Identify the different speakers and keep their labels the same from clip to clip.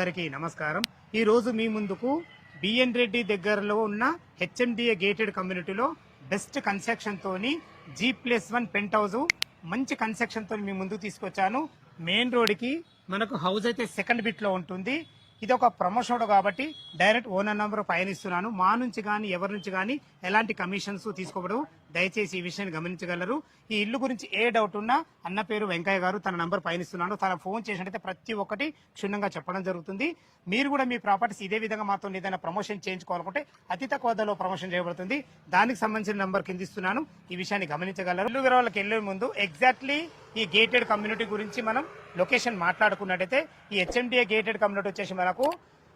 Speaker 1: అందరికీ నమస్కారం. ఈ రోజు మీ ముందుకు బిఎన్ రెడ్డి దగ్గరలో ఉన్న హెచ్ఎండిఏ గేటెడ్ కమ్యూనిటీలో బెస్ట్ కన్స్ట్రక్షన్ తోని G+1 పెంట్ హౌస్ మంచి కన్స్ట్రక్షన్ తోని మీ ముందుకు తీసుకొచ్చాను. మెయిన్ రోడ్ కి మనకు హౌస్ అయితే సెకండ్ బిట్ లో ఉంటుంది. ఇది ఒక ప్రమోషన్ కాబట్టి డైరెక్ట్ ఓనర్ నంబర్ పయనిస్తున్నాను. మా నుంచి కానీ ఎవరి నుంచి కానీ ఎలాంటి కమిషన్స్ తీసుకోవడం, దయచేసి ఈ విషయాన్ని గమనించగలరు. ఈ ఇల్లు గురించి ఏ డౌట్ ఉన్నా అన్న పేరు వెంకయ్య గారు, తన నంబర్ పయనిస్తున్నాను. తన ఫోన్ చేసినట్టయితే ప్రతి ఒక్కటి క్షుణ్ణంగా చెప్పడం జరుగుతుంది. మీరు కూడా మీ ప్రాపర్టీస్ ఇదే విధంగా మాతో ఏదైనా ప్రమోషన్ చేయించుకోవాలనుకుంటే అతి తక్కువ ధరలో ప్రమోషన్ చేయబడుతుంది. దానికి సంబంధించిన నంబర్ కింద ఇస్తున్నాను. ఈ విషయాన్ని గమనించగలరు. ఇల్లు వివరాలకు వెళ్లే ముందు ఎగ్జాక్ట్లీ ఈ గేటెడ్ కమ్యూనిటీ గురించి మనం లొకేషన్ మాట్లాడుకున్నట్టయితే ఈ హెచ్ఎండిఏ గేటెడ్ కమ్యూనిటీ వచ్చేసి మనకు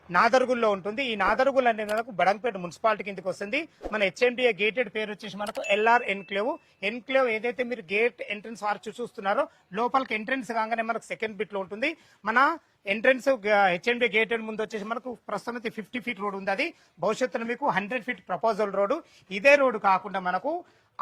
Speaker 1: నాదర్గుల్లో ఉంటుంది. ఈ నాదర్గుల్ అనేది మనకు బడంగపేట మున్సిపాలిటీ కిందకి వస్తుంది. మన హెచ్ఎండిఏ గేటెడ్ పేరు వచ్చేసి మనకు ఎల్ఆర్ ఎన్క్లేవ్. ఎన్క్లేవ్ ఏదైతే మీరు గేట్ ఎంట్రన్స్ వారు చూస్తున్నారో లోపలికి ఎంట్రన్స్ కాగానే మనకు సెకండ్ బిట్ లో ఉంటుంది. మన ఎంట్రన్స్ హెచ్ఎండిఏ గేటెడ్ ముందు వచ్చేసి మనకు ప్రస్తుతం అయితే 50 ఫీట్ రోడ్ ఉంది. అది భవిష్యత్తులో మీకు 100 ఫీట్ ప్రపోజల్ రోడ్డు. ఇదే రోడ్డు కాకుండా మనకు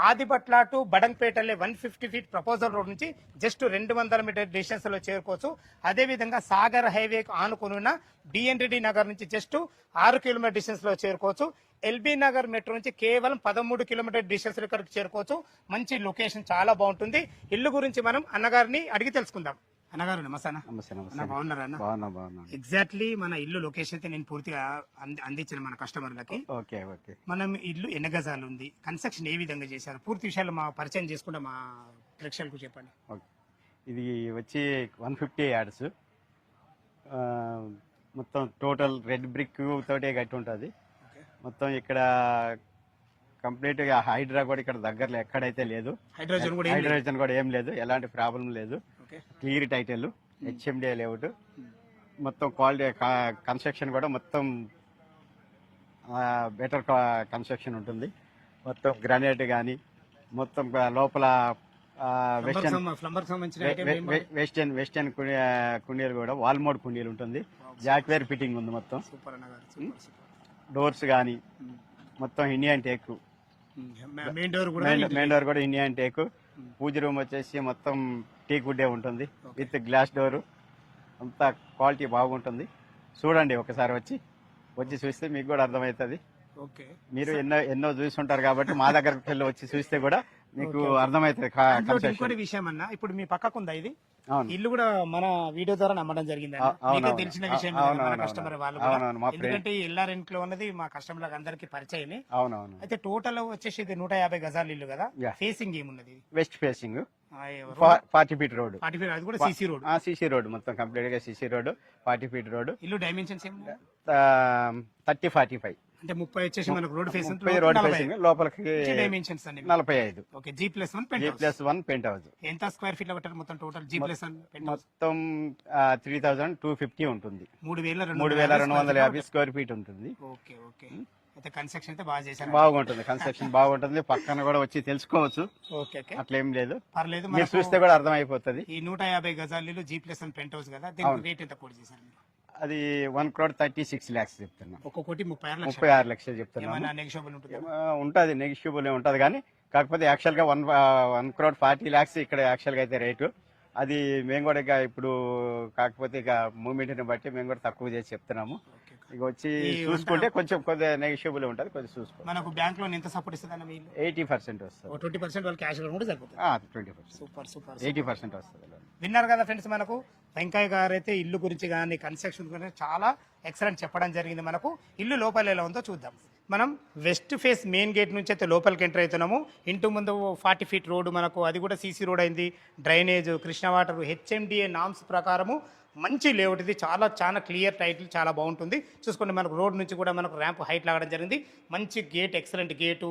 Speaker 1: ఆదిబట్ల టు బడంగపేటలే 150 ఫీట్ ప్రపోజల్ రోడ్ నుంచి జస్ట్ 200 మీటర్ డిస్టెన్స్ లో చేరుకోవచ్చు. అదే విధంగా సాగర్ హైవే ఆనుకుని ఉన్న బిఎన్ రెడ్డి నగర్ నుంచి జస్ట్ 6 కిలోమీటర్ డిస్టెన్స్ లో చేరుకోవచ్చు. ఎల్బీ నగర్ మెట్రో నుంచి కేవలం 13 కిలోమీటర్ డిస్టెన్స్ లో ఇక్కడికి చేరుకోవచ్చు. మంచి లొకేషన్, చాలా బాగుంటుంది. ఇల్లు గురించి మనం అన్నగారిని అడిగి తెలుసుకుందాం. అన్నగారు నమస్తే. బాగున్నారా అన్న?
Speaker 2: బాగున్నా.
Speaker 1: ఎగ్జాక్ట్లీ మన ఇల్లు లొకేషన్ అయితే నేను పూర్తిగా అందించిన మన కస్టమర్లకి. మనం ఇల్లు ఎన్ని గజాలు ఉంది, కన్స్ట్రక్షన్ ఏ విధంగా చేశారు, పూర్తి విషయాలు మా పరిచయం చేసుకుంటే మా ప్రేక్షకులకు చెప్పండి.
Speaker 2: ఇది వచ్చి 150 యార్డ్స్, మొత్తం టోటల్ రెడ్ బ్రిక్ తోటే కట్టి ఉంటుంది. మొత్తం ఇక్కడ కంప్లీట్ గా హైడ్రా కూడా ఇక్కడ దగ్గరలో ఎక్కడైతే లేదు. హైడ్రోజన్ కూడా ఏం లేదు, ఎలాంటి ప్రాబ్లం లేదు. Clear title, HMDA layout. మొత్తం క్వాలిటీ కన్స్ట్రక్షన్ కూడా మొత్తం బెటర్ కన్స్ట్రక్షన్ ఉంటుంది. మొత్తం గ్రానైట్ కానీ మొత్తం లోపల వెస్టర్న్ కుండీలు కూడా వాల్మోడ్ కుండీలు ఉంటుంది. జాక్వేర్ ఫిట్టింగ్ ఉంది. మొత్తం డోర్స్ కానీ మొత్తం ఇండియన్ టేక్. మెయిన్ డోర్ కూడా ఇండియన్ టేక్. పూజ రూమ్ వచ్చేసి మొత్తం టేక్ వుడ్డే ఉంటుంది విత్ గ్లాస్ డోర్. అంతా క్వాలిటీ బాగుంటుంది. చూడండి, ఒకసారి వచ్చి చూస్తే మీకు కూడా అర్థమవుతుంది. మీరు ఎన్నో చూస్తుంటారు కాబట్టి మా దగ్గరకు వచ్చి చూస్తే కూడా మీకు అర్థమవుతుంది.
Speaker 1: ఇంకోటి విషయం అన్న, ఇప్పుడు మీ పక్కకు ఉందా ఇది ఇల్లు కూడా మన వీడియో ద్వారా నమ్మడం జరిగింది. తెలిసిన విషయం కస్టమర్ వాళ్ళు, ఎందుకంటే ఎల్ఆర్ ఇంట్లో ఉన్నది మా కస్టమర్ అందరికి పరిచయమే. అయితే టోటల్ వచ్చేసి ఇది 150 గజాల ఇల్లు కదా. ఫేసింగ్ ఏమున్నది?
Speaker 2: West facing 40 feet road.
Speaker 1: 40 feet, అది కూడా సిసి రోడ్.
Speaker 2: సిసి రోడ్ మొత్తం కంప్లీట్ గా సిసి రోడ్, 40 ఫీట్ రోడ్.
Speaker 1: ఇల్లు డైమెన్షన్స్
Speaker 2: 30-45
Speaker 1: అంటే 30 వచ్చేసి మనకు రోడ్ ఫేసింగ్,
Speaker 2: రోడ్ ఫేసింగ్ లోపలికి
Speaker 1: డైమెన్షన్స్ అన్ని
Speaker 2: 45.
Speaker 1: ఓకే. G+1
Speaker 2: penthouse.
Speaker 1: ఎంత స్క్వేర్ ఫీట్ లో కట్టారు మొత్తం టోటల్ G+1
Speaker 2: మొత్తం 3250 ఉంటుంది.
Speaker 1: 3250
Speaker 2: స్క్వేర్ ఫీట్ ఉంటుంది.
Speaker 1: Okay okay. అయితే కన్స్ట్రక్షన్ అయితే బాగా చేశారు.
Speaker 2: బాగుంటుంది, కన్స్ట్రక్షన్ బాగుంటుంది. పక్కన కూడా వచ్చి తెలుసుకోవచ్చు.
Speaker 1: ఓకే,
Speaker 2: అట్లేం లేదు,
Speaker 1: పర్లేదు.
Speaker 2: మీరు చూస్తే కూడా అర్థం అయిపోతుంది.
Speaker 1: ఈ 150 గజాలు G+1 పెంట్ హౌస్ కదా, దీనికి రేట్ ఎంత కోట్ చేశారు?
Speaker 2: అది 1,36 lakhs చెప్తున్నా.
Speaker 1: ఒక్కొక్కటి
Speaker 2: 36 లక్షలు చెప్తున్నా. ఉంటుంది, నెగిషియబుల్ ఉంటుంది. కానీ కాకపోతే యాక్చువల్ గా 1,40 lakhs ఇక్కడ యాక్చువల్ గా అయితే రేటు. అది మేము కూడా ఇక ఇప్పుడు కాకపోతే ఇక మూమెంట్ ని బట్టి మేము కూడా తక్కువ చేసి చెప్తున్నాము. ఇక వచ్చి చూసుకుంటే కొంచెం కొద్దిగా నెగిషియబుల్ ఉంటుంది, కొంచెం చూసుకో.
Speaker 1: మనకు బ్యాంక్ లోన్ ఎంత సపోర్ట్ ఇస్తుంది?
Speaker 2: 80% వస్తుంది.
Speaker 1: 20% వాళ్ళు క్యాష్ లోన్ కూడా సరిపోతుంది.
Speaker 2: 20%.
Speaker 1: Super super.
Speaker 2: 80% వస్తుంది.
Speaker 1: విన్నారు కదా ఫ్రెండ్స్, మనకు వెంకయ్య గారు అయితే ఇల్లు గురించి కానీ కన్స్ట్రక్షన్ గురించి చాలా ఎక్సలెంట్ చెప్పడం జరిగింది. మనకు ఇల్లు లోపల ఎలా ఉందో చూద్దాం. మనం వెస్ట్ ఫేస్ మెయిన్ గేట్ నుంచి అయితే లోపలికి ఎంటర్ అవుతున్నాము. ఇంటి ముందు 40 ఫీట్ రోడ్డు మనకు, అది కూడా సీసీ రోడ్ అయింది. Drainage, Krishna water, HMDA norms ప్రకారము మంచి లేఅవుట్. ఇది చాలా క్లియర్ టైటిల్, చాలా బాగుంటుంది. చూసుకోండి, మనకు రోడ్ నుంచి కూడా మనకు ర్యాంప్ హైట్ లాగడం జరిగింది. మంచి గేట్, ఎక్సలెంట్ గేట్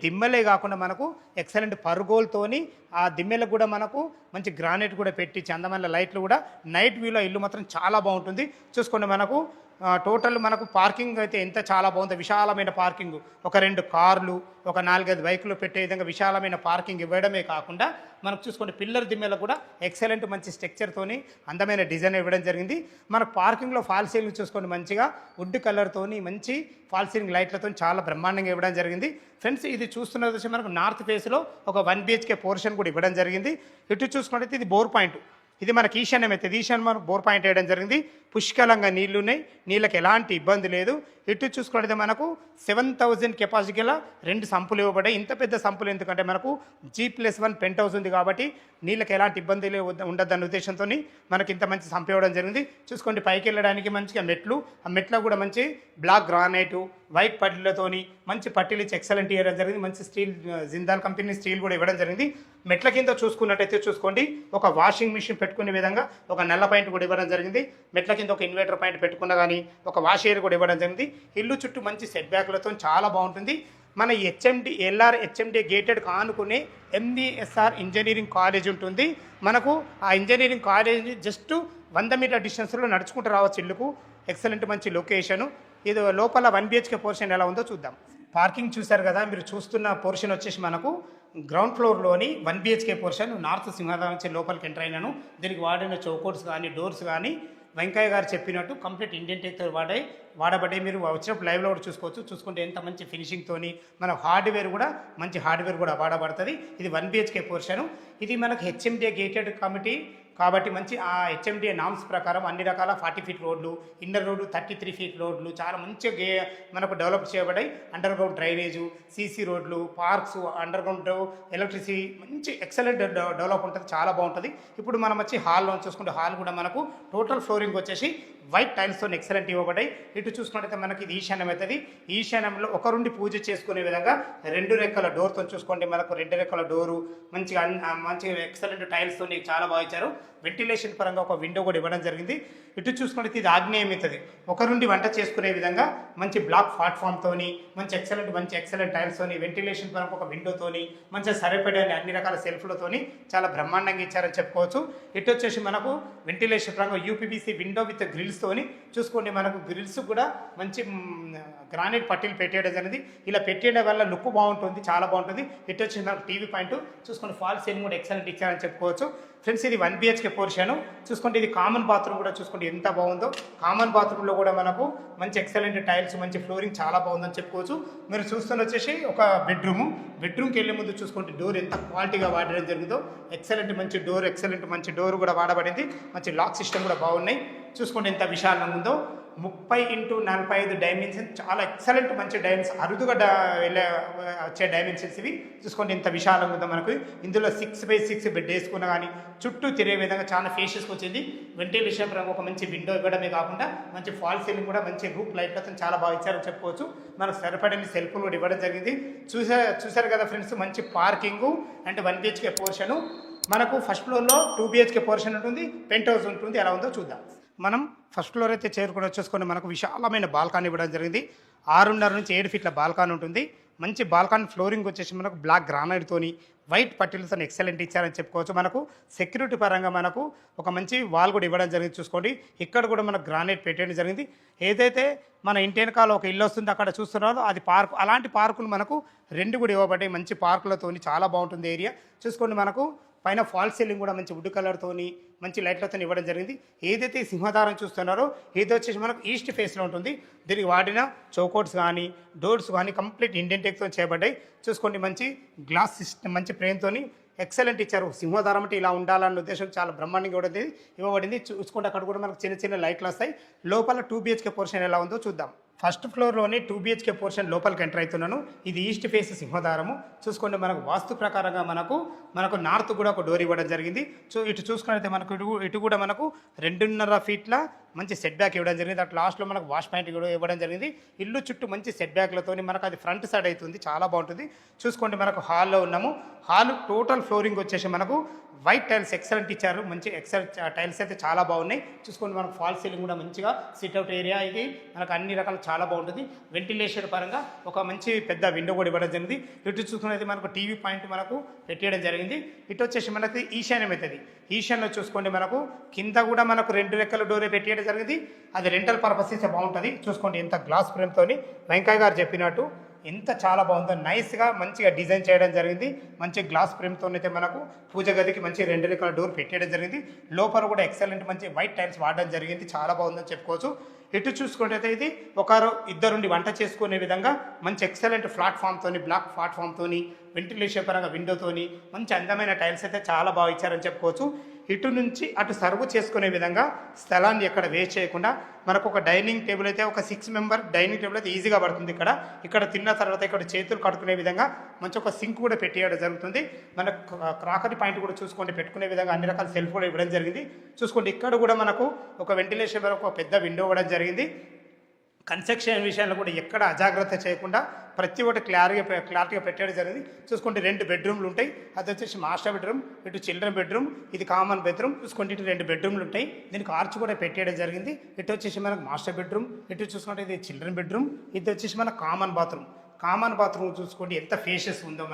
Speaker 1: దిమ్మెలే కాకుండా మనకు ఎక్సలెంట్ పర్గోల్తోని ఆ దిమ్మెలకు కూడా మనకు మంచి గ్రానైట్ కూడా పెట్టి చందమైన లైట్లు కూడా నైట్ వ్యూలో ఇల్లు మాత్రం చాలా బాగుంటుంది. చూసుకోండి, మనకు టోటల్ మనకు పార్కింగ్ అయితే ఎంత చాలా బాగుంది. విశాలమైన పార్కింగ్, ఒక 2 కార్లు, ఒక 4-5 బైకులు పెట్టే విధంగా విశాలమైన పార్కింగ్ ఇవ్వడమే కాకుండా మనకు చూసుకోండి పిల్లర్ దిమ్మేలకు కూడా ఎక్సలెంట్ మంచి స్ట్రక్చర్తోని అందమైన డిజైన్ ఇవ్వడం జరిగింది. మనకు పార్కింగ్లో ఫాల్ సీలింగ్ చూసుకోండి, మంచిగా వుడ్ కలర్తోని మంచి ఫాల్ సీలింగ్ లైట్లతో చాలా బ్రహ్మాండంగా ఇవ్వడం జరిగింది. ఫ్రెండ్స్, ఇది చూస్తున్నది వచ్చి మనకు నార్త్ ఫేస్లో ఒక 1 BHK పోర్షన్ కూడా ఇవ్వడం జరిగింది. ఇటు చూసుకుంటే ఇది బోర్ పాయింట్. ఇది మనకి ఈశాన్యం అవుతుంది. ఈశాన్యం మనకు బోర్ పాయింట్ వేయడం జరిగింది. పుష్కలంగా నీళ్లు ఉన్నాయి, నీళ్ళకి ఎలాంటి ఇబ్బంది లేదు. ఇటు చూసుకుంటే మనకు 7000 కెపాసిటీ గల 2 సంపులు ఇవ్వబడ్డాయి. ఇంత పెద్ద సంపులు ఎందుకంటే మనకు G+1 పెంట్ హౌస్ ఉంది కాబట్టి నీళ్ళకి ఎలాంటి ఇబ్బంది ఉండద్దన్న ఉద్దేశంతో మనకి ఇంత మంచి సంపు ఇవ్వడం జరిగింది. చూసుకోండి పైకి వెళ్ళడానికి మంచిగా మెట్లు, ఆ మెట్లో కూడా మంచి బ్లాక్ గ్రానైటు వైట్ పట్టీలతోని మంచి పట్టీలు ఇచ్చి ఎక్సలెంట్ ఇవ్వడం జరిగింది. మంచి స్టీల్ జిందాల్ కంపెనీ స్టీల్ కూడా ఇవ్వడం జరిగింది. మెట్ల కింద చూసుకున్నట్టయితే చూసుకోండి ఒక వాషింగ్ మిషన్ పెట్టుకునే విధంగా ఒక నల్ల పాయింట్ కూడా ఇవ్వడం జరిగింది. మెట్ల కింద ఒక ఇన్వర్టర్ పాయింట్ పెట్టుకున్నా కానీ ఒక వాష్ ఏరియర్ కూడా ఇవ్వడం జరిగింది. ఇల్లు చుట్టూ మంచి సెట్ బ్యాక్లతో చాలా బాగుంటుంది. మన హెచ్ఎండి గేటెడ్ ఆనుకునే ఎంబీఎస్ఆర్ ఇంజనీరింగ్ కాలేజ్ ఉంటుంది. మనకు ఆ ఇంజనీరింగ్ కాలేజ్ జస్ట్ 100 మీటర్ డిస్టెన్స్లో నడుచుకుంటూ రావచ్చు ఇల్లుకు. ఎక్సలెంట్ మంచి లొకేషను. ఇది లోపల 1 BHK పోర్షన్ ఎలా ఉందో చూద్దాం. పార్కింగ్ చూశారు కదా, మీరు చూస్తున్న పోర్షన్ వచ్చేసి మనకు గ్రౌండ్ ఫ్లోర్లోని 1 BHK పోర్షన్ నార్త్ సింహాద్రి నుంచి లోపలికి ఎంటర్ అయినాను. దీనికి వాడిన చౌకోట్స్ కానీ డోర్స్ కానీ వెంకయ్య గారు చెప్పినట్టు కంప్లీట్ ఇండియన్ టెక్తో వాడబడ్డాయి. మీరు వచ్చినప్పుడు లైవ్లో కూడా చూసుకుంటే ఎంత మంచి ఫినిషింగ్తోని మన హార్డ్వేర్ కూడా మంచి హార్డ్వేర్ కూడా వాడబడుతుంది. ఇది 1 BHK పోర్షను. ఇది మనకు హెచ్ఎండిఏ గేటెడ్ కమిటీ కాబట్టి మంచి ఆ హెచ్ఎండిఏ నామ్స్ ప్రకారం అన్ని రకాల 40 ఫీట్ రోడ్లు, ఇన్నర్ రోడ్లు 33 ఫీట్ రోడ్లు చాలా మంచిగా మనకు డెవలప్ చేయబడ్డాయి. అండర్ గ్రౌండ్ డ్రైనేజు, సీసీ రోడ్లు, పార్క్స్, అండర్ గ్రౌండ్ ఎలక్ట్రిసిటీ మంచి ఎక్సలెంట్ డెవలప్ ఉంటుంది, చాలా బాగుంటుంది. ఇప్పుడు మనం వచ్చి హాల్లో చూసుకుంటే హాల్ కూడా మనకు టోటల్ ఫ్లోరింగ్ వచ్చేసి వైట్ టైల్స్తో ఎక్సలెంట్ ఇవ్వబడ్డాయి. ఇటు చూసుకున్నట్టయితే మనకి ఇది ఈశాన్యం అవుతుంది. ఈశాన్యంలో ఒకరుండి పూజ చేసుకునే విధంగా 2 రెక్కల డోర్తో చూసుకోండి మనకు 2 రెక్కల డోరు మంచిగా ఎక్సలెంట్ టైల్స్తో చాలా బాగా ఇచ్చారు. వెంటిలేషన్ పరంగా ఒక విండో కూడా ఇవ్వడం జరిగింది. ఇటు చూసుకుంటే ఇది ఆగ్నేయం అవుతుంది. ఒకరుండి వంట చేసుకునే విధంగా మంచి బ్లాక్ ప్లాట్ఫామ్తోని మంచి ఎక్సలెంట్ టైల్స్తోని వెంటిలేషన్ పరంగా ఒక విండోతోని మంచిగా సరిపడే అన్ని రకాల సెల్ఫ్లతోని చాలా బ్రహ్మాండంగా ఇచ్చారని చెప్పుకోవచ్చు. ఇటు వచ్చేసి మనకు వెంటిలేషన్ పరంగా యూపీబీసీ విండో విత్ గ్రిల్స్తోని చూసుకోండి మనకు గ్రిల్స్ కూడా మంచి గ్రానైట్ పట్టీలు పెట్టేయడం జరిగింది. ఇలా పెట్టేయడం వల్ల లుక్ బాగుంటుంది, చాలా బాగుంటుంది. ఇటు వచ్చి మనకు టీవీ పాయింట్ చూసుకోండి ఫాల్ సీలింగ్ కూడా ఎక్సలెంట్ ఇచ్చారని చెప్పుకోవచ్చు. ఫ్రెండ్స్ ఇది 1 BHK పోర్షను. చూసుకుంటే ఇది కామన్ బాత్రూమ్ కూడా చూసుకోండి ఎంత బాగుందో. కామన్ బాత్రూంలో కూడా మనకు మంచి ఎక్సలెంట్ టైల్స్ మంచి ఫ్లోరింగ్ చాలా బాగుందని చెప్పుకోవచ్చు. మీరు చూస్తున్న వచ్చేసి ఒక బెడ్రూమ్కి వెళ్ళే ముందు చూసుకుంటే డోర్ ఎంత క్వాలిటీగా వాడడం జరిగిందో ఎక్సలెంట్ మంచి డోర్ కూడా వాడబడింది. మంచి లాక్ సిస్టమ్ కూడా బాగున్నాయి. చూసుకోండి ఎంత విశాలంగా ఉందో. 30x45 డైమెన్షన్ చాలా ఎక్సలెంట్ మంచి డైమెన్షన్ అరుదుగా వచ్చే డైమెన్షన్స్ ఇవి. చూసుకోండి ఎంత విశాలంగా ఉందో మనకు. ఇందులో 6x6 బెడ్ వేసుకున్నా కానీ చుట్టూ తిరిగే విధంగా చాలా ఫేషియస్కి వచ్చింది. వెంటిలేషన్ పరంగా ఒక మంచి విండో ఇవ్వడమే కాకుండా మంచి ఫాల్ సీలింగ్ కూడా మంచి రూప్ లైట్లతో చాలా బాగా ఇచ్చారని చెప్పుకోవచ్చు. మనకు సరిపడని సెల్ఫ్లు కూడా ఇవ్వడం జరిగింది. చూసారు కదా ఫ్రెండ్స్, మంచి పార్కింగు అండ్ 1 BHK పోర్షను. మనకు ఫస్ట్ ఫ్లోర్లో 2 BHK పోర్షన్ ఉంటుంది, పెంట్ హౌస్ ఉంటుంది. ఎలా ఉందో చూద్దాం. మనం ఫస్ట్ ఫ్లోర్ అయితే చేరుకుని వచ్చేసుకొని మనకు విశాలమైన బాల్కానీ ఇవ్వడం జరిగింది. 6.5 నుంచి 7 ఫీట్ల బాల్కానీ ఉంటుంది. మంచి బాల్కానీ ఫ్లోరింగ్ వచ్చేసి మనకు బ్లాక్ గ్రానైట్తోని వైట్ పట్టీలతో ఎక్సలెంట్ ఇచ్చారని చెప్పుకోవచ్చు. మనకు సెక్యూరిటీ పరంగా మనకు ఒక మంచి వాల్ కూడా ఇవ్వడం జరిగింది. చూసుకోండి ఇక్కడ కూడా మనకు గ్రానైట్ పెట్టడం జరిగింది. ఏదైతే మన ఇంటి వెనకాల ఒక ఇల్లు వస్తుంది అక్కడ చూస్తున్నారో అది పార్క్, అలాంటి పార్కులు మనకు 2 కూడా ఇవ్వబడ్డాయి. మంచి పార్కులతోని చాలా బాగుంటుంది ఏరియా. చూసుకోండి మనకు పైన ఫాల్ సీలింగ్ కూడా మంచి వుడ్ కలర్తోని మంచి లైట్లతో ఇవ్వడం జరిగింది. ఏదైతే సింహద్వారం చూస్తున్నారో ఇది వచ్చేసి మనకు ఈస్ట్ ఫేస్లో ఉంటుంది. దీనికి వాడిన చౌకోట్స్ కానీ డోర్స్ కానీ కంప్లీట్ ఇండియన్ టెక్తో చేయబడ్డాయి. చూసుకోండి మంచి గ్లాస్ సిస్టమ్ మంచి ఫ్రేమ్తోని ఎక్సలెంట్ ఇచ్చారు. సింహద్వారం అంటే ఇలా ఉండాలన్న ఉద్దేశం చాలా బ్రహ్మాండంగా ఇవ్వబడింది. చూసుకుంటే అక్కడ కూడా మనకు చిన్న లైట్లు వస్తాయి. లోపల 2 BHK పోర్షన్ ఎలా ఉందో చూద్దాం. ఫస్ట్ ఫ్లోర్లోని 2 BHK పోర్షన్ లోపలికి ఎంటర్ అవుతున్నాను. ఇది ఈస్ట్ ఫేస్ సింహద్వారము. చూసుకోండి మనకు వాస్తు ప్రకారంగా మనకు నార్త్ కూడా ఒక డోర్ ఇవ్వడం జరిగింది. ఇటు చూసుకున్నట్లయితే మనకు ఇటు కూడా మనకు 2.5 ఫీట్ల మంచి సెట్ బ్యాక్ ఇవ్వడం జరిగింది. అట్లా లాస్ట్లో మనకు వాష్ పాయింట్ కూడా ఇవ్వడం జరిగింది. ఇల్లు చుట్టూ మంచి సెట్ బ్యాక్లతో మనకు అది ఫ్రంట్ సైడ్ అవుతుంది, చాలా బాగుంటుంది. చూసుకోండి మనకు హాల్లో ఉన్నాము. హాల్ టోటల్ ఫ్లోరింగ్ వచ్చేసి మనకు వైట్ టైల్స్ ఎక్సలెంట్ ఇచ్చారు. మంచి ఎక్సలెంట్ టైల్స్ అయితే చాలా బాగున్నాయి. చూసుకోండి మనకు ఫాల్ సీలింగ్ కూడా మంచిగా సిట్అవుట్ ఏరియా ఇది మనకు అన్ని రకాల చాలా బాగుంటుంది. వెంటిలేషన్ పరంగా ఒక మంచి పెద్ద విండో కూడా ఇవ్వడం జరిగింది. ఇటు చూసుకున్నది మనకు టీవీ పాయింట్ మనకు పెట్టేయడం జరిగింది. ఇటు వచ్చేసి మనకి ఈశాన్యం అవుతుంది. ఈశాన్యంలో చూసుకోండి మనకు కింద కూడా మనకు 2 రెక్కల డోరే పెట్టేయడం జరిగింది. అది రెంటల్ పర్పస్ అయితే బాగుంటుంది. చూసుకోండి ఎంత గ్లాస్ ఫ్రేమ్తోని వెంకయ్య గారు చెప్పినట్టు ఎంత చాలా బాగుందో నైస్గా మంచిగా డిజైన్ చేయడం జరిగింది. మంచి గ్లాస్ ఫ్రేమ్తో అయితే మనకు పూజ గదికి మంచి 2 రెక్కల డోర్ పెట్టేయడం జరిగింది. లోపల కూడా ఎక్సలెంట్ మంచి వైట్ టైల్స్ వాడడం జరిగింది, చాలా బాగుందని చెప్పుకోవచ్చు. ఇటు చూసుకుంటే ఇది ఇద్దరుండి వంట చేసుకునే విధంగా మంచి ఎక్సలెంట్ ప్లాట్ఫామ్తోని బ్లాక్ ప్లాట్ఫామ్తోని వెంటిలేషన్ పరంగా విండోతోని మంచి అందమైన టైల్స్ అయితే చాలా బాగా ఇచ్చారని చెప్పుకోవచ్చు. ఇటు నుంచి అటు సర్వ్ చేసుకునే విధంగా స్థలాన్ని ఎక్కడ వేస్ట్ చేయకుండా మనకు ఒక డైనింగ్ టేబుల్ అయితే ఒక 6 మెంబర్ డైనింగ్ టేబుల్ అయితే ఈజీగా పడుతుంది. ఇక్కడ తిన్న తర్వాత ఇక్కడ చేతులు కట్టుకునే విధంగా మంచి ఒక సింక్ కూడా పెట్టేయడం జరుగుతుంది. మనకు క్రాకరీ పాయింట్ కూడా చూసుకోండి, పెట్టుకునే విధంగా అన్ని రకాల సెల్ఫ్ కూడా ఇవ్వడం జరిగింది. చూసుకోండి ఇక్కడ కూడా మనకు ఒక వెంటిలేషన్ వరకు ఒక పెద్ద విండో ఇవ్వడం జరిగింది. కన్స్ట్రక్షన్ విషయంలో కూడా ఎక్కడ అజాగ్రత్త చేయకుండా ప్రతి ఒక్కటి క్లారిటీగా పెట్టడం జరిగింది. చూసుకోండి 2 బెడ్రూమ్లు ఉంటాయి. అది వచ్చేసి మాస్టర్ బెడ్రూమ్, ఇటు చిల్డ్రన్ బెడ్రూమ్, ఇది కామన్ బెడ్రూమ్. చూసుకోండి ఇటు 2 బెడ్రూమ్లు ఉంటాయి. దీనికి ఆర్చ్ కూడా పెట్టేయడం జరిగింది. ఇటు వచ్చేసి మనకు మాస్టర్ బెడ్రూమ్, ఇటు చూసుకుంటే ఇది చిల్డ్రన్ బెడ్రూమ్, ఇది వచ్చేసి మన కామన్ బాత్రూమ్ చూసుకోండి ఎంత ఫేషియస్ ఉందో.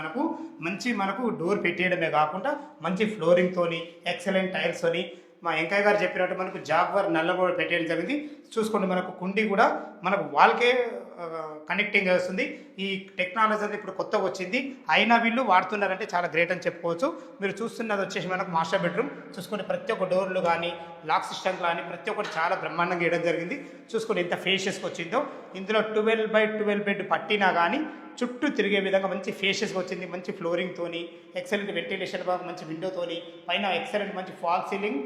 Speaker 1: మనకు డోర్ పెట్టేయడమే కాకుండా మంచి ఫ్లోరింగ్తోని ఎక్సలెంట్ టైల్స్తోని మా వెంకయ్య గారు చెప్పినట్టు మనకు జాగ్వర్ నల్ల కూడా పెట్టేయడం జరిగింది. చూసుకోండి మనకు కుండీ కూడా మనకు వాల్కే కనెక్టింగ్ వస్తుంది. ఈ టెక్నాలజీ అనేది ఇప్పుడు కొత్తగా వచ్చింది, అయినా వీళ్ళు వాడుతున్నారంటే చాలా గ్రేట్ అని చెప్పుకోవచ్చు. మీరు చూస్తున్నది వచ్చేసి మనకు మాస్టర్ బెడ్రూమ్. చూసుకొని ప్రతి ఒక్క డోర్లు కానీ లాక్ సిస్టమ్ కానీ ప్రతి ఒక్కటి చాలా బ్రహ్మాండంగా వేయడం జరిగింది. చూసుకొని ఎంత ఫేషియస్గా వచ్చిందో. ఇందులో 12x12 బెడ్ పట్టినా కానీ చుట్టూ తిరిగే విధంగా మంచి ఫేషియస్గా వచ్చింది. మంచి ఫ్లోరింగ్తోని ఎక్సలెంట్ వెంటిలేషన్ బాగా మంచి విండోతోని పైన ఎక్సలెంట్ మంచి ఫాల్ సీలింగ్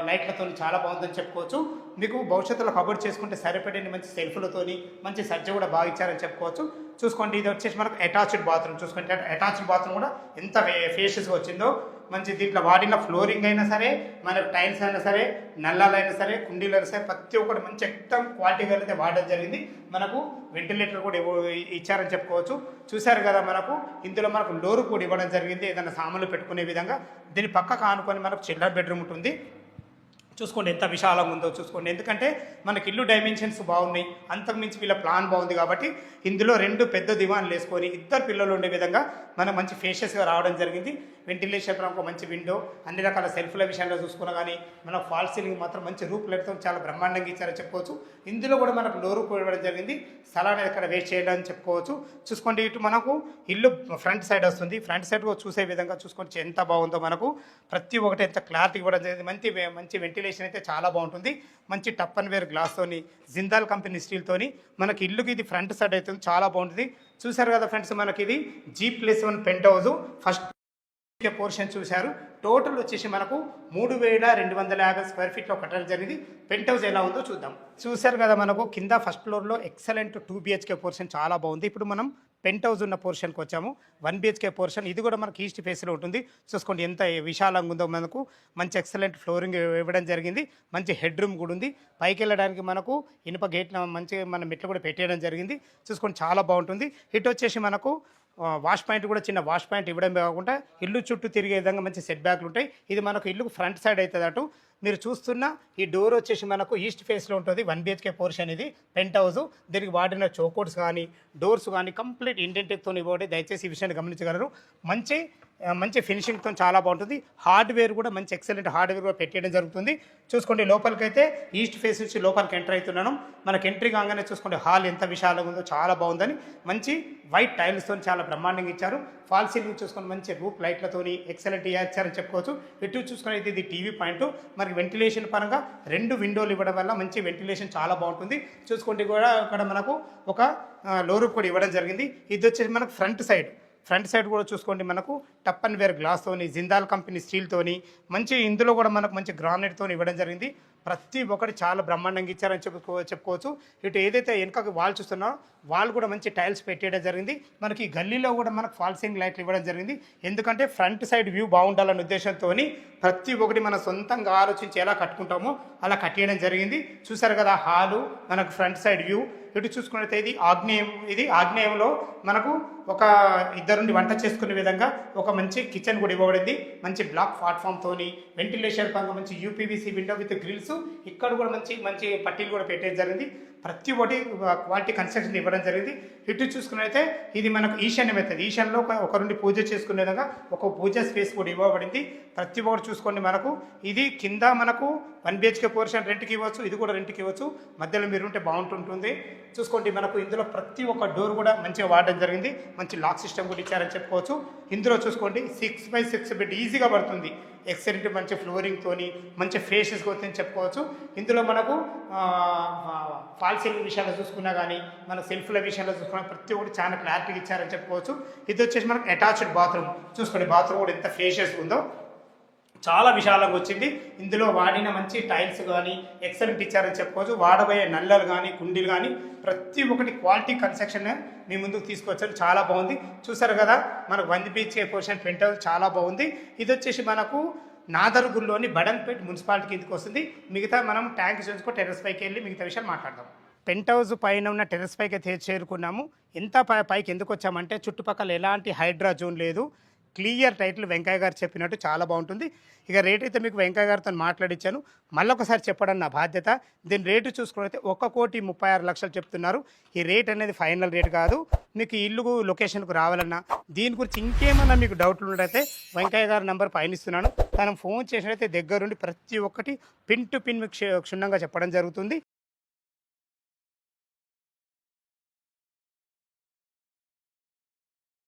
Speaker 1: లైట్లతో చాలా బాగుందని చెప్పుకోవచ్చు. మీకు భవిష్యత్తులో కబోర్డ్ చేసుకుంటే సరిపడే మంచి సెల్ఫ్లతోని మంచి సజ్జ కూడా బాగా ఇచ్చారని చెప్పుకోవచ్చు. చూసుకోండి ఇది వచ్చేసి మనకు అటాచ్డ్ బాత్రూమ్. చూసుకోండి అటాచ్డ్ బాత్రూమ్ కూడా ఎంత ఫేషియస్గా వచ్చిందో. మంచి దీంట్లో వాడిన ఫ్లోరింగ్ అయినా సరే, మనకు టైల్స్ అయినా సరే, నల్లాలైనా సరే, కుండీలు అయినా సరే ప్రతి ఒక్కటి మంచి ఎక్దం క్వాలిటీగా అయితే వాడడం జరిగింది. మనకు వెంటిలేటర్ కూడా ఇచ్చారని చెప్పుకోవచ్చు. చూశారు కదా, ఇందులో మనకు డోర్ కూడా ఇవ్వడం జరిగింది ఏదైనా సామాన్లు పెట్టుకునే విధంగా. దీని పక్కకు ఆనుకొని మనకు చిల్డ్రన్ బెడ్రూమ్ ఉంటుంది. చూసుకోండి ఎంత విశాలంగా ఉందో చూసుకోండి. ఎందుకంటే మనకి ఇల్లు డైమెన్షన్స్ బాగున్నాయి, అంతకుమించి వీళ్ళ ప్లాన్ బాగుంది కాబట్టి ఇందులో 2 పెద్ద దివాన్లు వేసుకొని 2 పిల్లలు ఉండే విధంగా మనం మంచి ఫేషియస్గా రావడం జరిగింది. వెంటిలేషన్ ఒక మంచి విండో, అన్ని రకాల సెల్ఫ్ల విషయంలో చూసుకున్నా కానీ మన ఫాల్ సీలింగ్ మాత్రం మంచి రూప్ లైట్తో చాలా బ్రహ్మాండంగా ఇచ్చారని చెప్పుకోవచ్చు. ఇందులో కూడా మనకు డోరు ఇవ్వడం జరిగింది, స్థలాన్ని ఎక్కడ వేస్ట్ చేయాలని చెప్పుకోవచ్చు. చూసుకోండి ఇటు మనకు ఇల్లు ఫ్రంట్ సైడ్ వస్తుంది. ఫ్రంట్ సైడ్ చూసే విధంగా చూసుకోండి ఎంత బాగుందో. మనకు ప్రతి ఒక్కటి ఎంత క్లారిటీ ఇవ్వడం జరిగింది. మంచి వెంటిలేషన్ అయితే చాలా బాగుంటుంది. మంచి టప్ అండ్ వేర్ గ్లాస్తోని జిందాల్ కంపెనీ స్టీల్తోని మనకి ఇల్లుకి ఇది ఫ్రంట్ సైడ్ అవుతుంది, చాలా బాగుంటుంది. చూసారు కదా ఫ్రెండ్స్, మనకి ఇది G+1 penthouse first portion చూశారు. టోటల్ వచ్చేసి మనకు 3250 స్క్వేర్ ఫీట్లో కట్టడం జరిగింది. పెంట్ హౌస్ ఎలా ఉందో చూద్దాం. చూశారు కదా, మనకు కింద ఫస్ట్ ఫ్లోర్లో ఎక్సలెంట్ 2 BHK పోర్షన్ చాలా బాగుంది. ఇప్పుడు మనం పెంట్ హౌస్ ఉన్న పోర్షన్కి వచ్చాము. 1 BHK పోర్షన్, ఇది కూడా మనకి ఈస్ట్ ఫేస్లో ఉంటుంది. చూసుకోండి ఎంత విశాలంగా ఉందో. మనకు మంచి ఎక్సలెంట్ ఫ్లోరింగ్ ఇవ్వడం జరిగింది. మంచి హెడ్ రూమ్ కూడా ఉంది. పైకి వెళ్ళడానికి మనకు ఇనుప గేట్ మంచి మన మెట్లు కూడా పెట్టేయడం జరిగింది. చూసుకోండి చాలా బాగుంటుంది. ఇటు వచ్చేసి మనకు వాష్ పాయింట్ కూడా చిన్న వాష్ పాయింట్ ఇవ్వడమే కాకుండా ఇల్లు చుట్టూ తిరిగే విధంగా మంచి సెట్ బ్యాక్లు ఉంటాయి. ఇది మనకు ఇల్లుకు ఫ్రంట్ సైడ్ అవుతుంది. అటు మీరు చూస్తున్న ఈ డోర్ వచ్చేసి మనకు ఈస్ట్ ఫేస్లో ఉంటుంది. 1 BHK పోర్షన్ ఇది పెంట్ హౌస్. దీనికి వాడిన చోకోట్స్ కానీ డోర్స్ కానీ కంప్లీట్ ఇండెంటెక్తో ఇవ్వబడి, దయచేసి ఈ విషయాన్ని గమనించగలరు. మంచి ఫినిషింగ్తో చాలా బాగుంటుంది. హార్డ్వేర్ కూడా మంచి ఎక్సలెంట్ హార్డ్వేర్ కూడా పెట్టేయడం జరుగుతుంది. చూసుకోండి లోపలికైతే ఈస్ట్ ఫేస్ నుంచి లోపలికి ఎంటర్ అవుతున్నాను. మనకు ఎంట్రీ కాగానే చూసుకోండి హాల్ ఎంత విశాలంగా ఉందో, చాలా బాగుందని. మంచి వైట్ టైల్స్తో చాలా బ్రహ్మాండంగా ఇచ్చారు. ఫాల్ సీలింగ్ చూసుకొని మంచి రూప్ లైట్లతోని ఎక్సలెంట్ ఇచ్చారని చెప్పుకోవచ్చు. ఇటు చూసుకొని అయితే ఇది టీవీ పాయింట్. మనకి వెంటిలేషన్ పరంగా 2 విండోలు ఇవ్వడం వల్ల మంచి వెంటిలేషన్ చాలా బాగుంటుంది. చూసుకోండి కూడా ఇక్కడ మనకు ఒక లో రూప్ కూడా ఇవ్వడం జరిగింది. ఇది వచ్చేసి మనకు ఫ్రంట్ సైడ్ కూడా చూసుకోండి మనకు టప్ అండ్ వేర్ గ్లాస్తోని జిందాల్ కంపెనీ స్టీల్తోని మంచి ఇందులో కూడా మనకు మంచి గ్రానైట్తో ఇవ్వడం జరిగింది. ప్రతి ఒక్కటి చాలా బ్రహ్మాండంగా ఇచ్చారని చెప్పుకోవచ్చు. ఇటు ఏదైతే వెనకకి వాల్ చూస్తున్నారో వాల్ కూడా మంచి టైల్స్ పెట్టేయడం జరిగింది. మనకి గల్లీలో కూడా మనకు ఫాల్ సీలింగ్ లైట్లు ఇవ్వడం జరిగింది. ఎందుకంటే ఫ్రంట్ సైడ్ వ్యూ బాగుండాలనే ఉద్దేశంతో ప్రతి ఒక్కటి మన సొంతంగా ఆలోచించి ఎలా కట్టుకుంటామో అలా కట్టేయడం జరిగింది. చూసారు కదా హాలు, మనకు ఫ్రంట్ సైడ్ వ్యూ. ఇటు చూసుకున్నట్లయితే ఇది ఆగ్నేయంలో మనకు ఒక 2 వంట చేసుకునే విధంగా ఒక మంచి కిచెన్ కూడా ఇవ్వబడింది. మంచి బ్లాక్ ప్లాట్ఫామ్తోని వెంటిలేషన్ పరంగా మంచి UPVC విండో విత్ గ్రిల్స్. ఇక్కడ కూడా మంచి పట్టీలు కూడా పెట్టేది జరిగింది. ప్రతి ఒక్కటి క్వాలిటీ కన్స్ట్రక్షన్ ఇవ్వడం జరిగింది. ఇటు చూసుకున్నట్లయితే ఇది మనకు ఈశాన్యం అవుతుంది. ఈశాన్యంలో ఒక 2 పూజ చేసుకునే విధంగా ఒక పూజ స్పేస్ కూడా ఇవ్వబడింది. ప్రతి ఒక్కటి చూసుకోండి. మనకు ఇది కింద మనకు 1 BHK పోర్షన్ రెంట్కి ఇవ్వచ్చు, ఇది కూడా రెంట్కి ఇవ్వచ్చు. మధ్యలో మీరు ఉంటే బాగుంటుంటుంది. చూసుకోండి మనకు ఇందులో ప్రతి ఒక్క డోర్ కూడా మంచిగా వాడడం జరిగింది. మంచి లాక్ సిస్టమ్ కూడా ఇచ్చారని చెప్పుకోవచ్చు. ఇందులో చూసుకోండి 6x6 బెడ్ ఈజీగా పడుతుంది. ఎక్సలెంట్ మంచి ఫ్లోరింగ్తోని మంచి ఫేషెస్గా వస్తుందని చెప్పుకోవచ్చు. ఇందులో మనకు ఫాల్ సీలింగ్ విషయాల్లో చూసుకున్నా కానీ మన సెల్ఫ్ల విషయంలో చూసుకున్నా ప్రతి ఒక్కటి చాలా క్లారిటీగా ఇచ్చారని చెప్పుకోవచ్చు. ఇది వచ్చేసి మనకు అటాచ్డ్ బాత్రూమ్. చూసుకోండి బాత్రూమ్ కూడా ఎంత ఫేషియస్ ఉందో. చాలా విశాలంగా వచ్చింది. ఇందులో వాడిన మంచి టైల్స్ కానీ ఎక్సలెంట్ ఇచ్చారని చెప్పుకోవచ్చు. వాడబోయే నల్లలు కానీ కుండీలు కానీ ప్రతి ఒక్కటి క్వాలిటీ కన్స్ట్రక్షన్ మీ ముందుకు తీసుకొచ్చారు. చాలా బాగుంది. చూసారు కదా మనకు 1 BHK పోర్షన్ పెంట్ హౌస్ చాలా బాగుంది. ఇది వచ్చేసి మనకు నాదర్గుల్లోని బడంపేట్ మున్సిపాలిటీ కిందకి వస్తుంది. మిగతా మనం ట్యాంక్ చూసుకో టెర్రస్ పైకి వెళ్ళి మిగతా విషయాలు మాట్లాడదాం. పెంట్ హౌస్ పైన ఉన్న టెర్రస్ పైకి చేరుకున్నాము. ఎంత పైకి ఎందుకు వచ్చామంటే చుట్టుపక్కల ఎలాంటి హైడ్రా జోన్ లేదు. క్లియర్ టైటిల్ వెంకయ్య గారు చెప్పినట్టు చాలా బాగుంటుంది. ఇక రేట్ అయితే మీకు వెంకయ్య గారితో మాట్లాడించాను. మళ్ళొకసారి చెప్పడం నా బాధ్యత. దీని రేటు చూసుకుంటే 1,36,00,000 చెప్తున్నారు. ఈ రేట్ అనేది ఫైనల్ రేట్ కాదు. మీకు ఇల్లు లొకేషన్కు రావాలన్నా దీని గురించి ఇంకేమన్నా మీకు డౌట్లు ఉన్నట్టయితే వెంకయ్య గారి నెంబర్ పైన ఇస్తున్నాను. తను ఫోన్ చేసినట్టయితే దగ్గరుండి ప్రతి ఒక్కటి పిన్ టు పిన్ మీకు క్షుణ్ణంగా చెప్పడం జరుగుతుంది.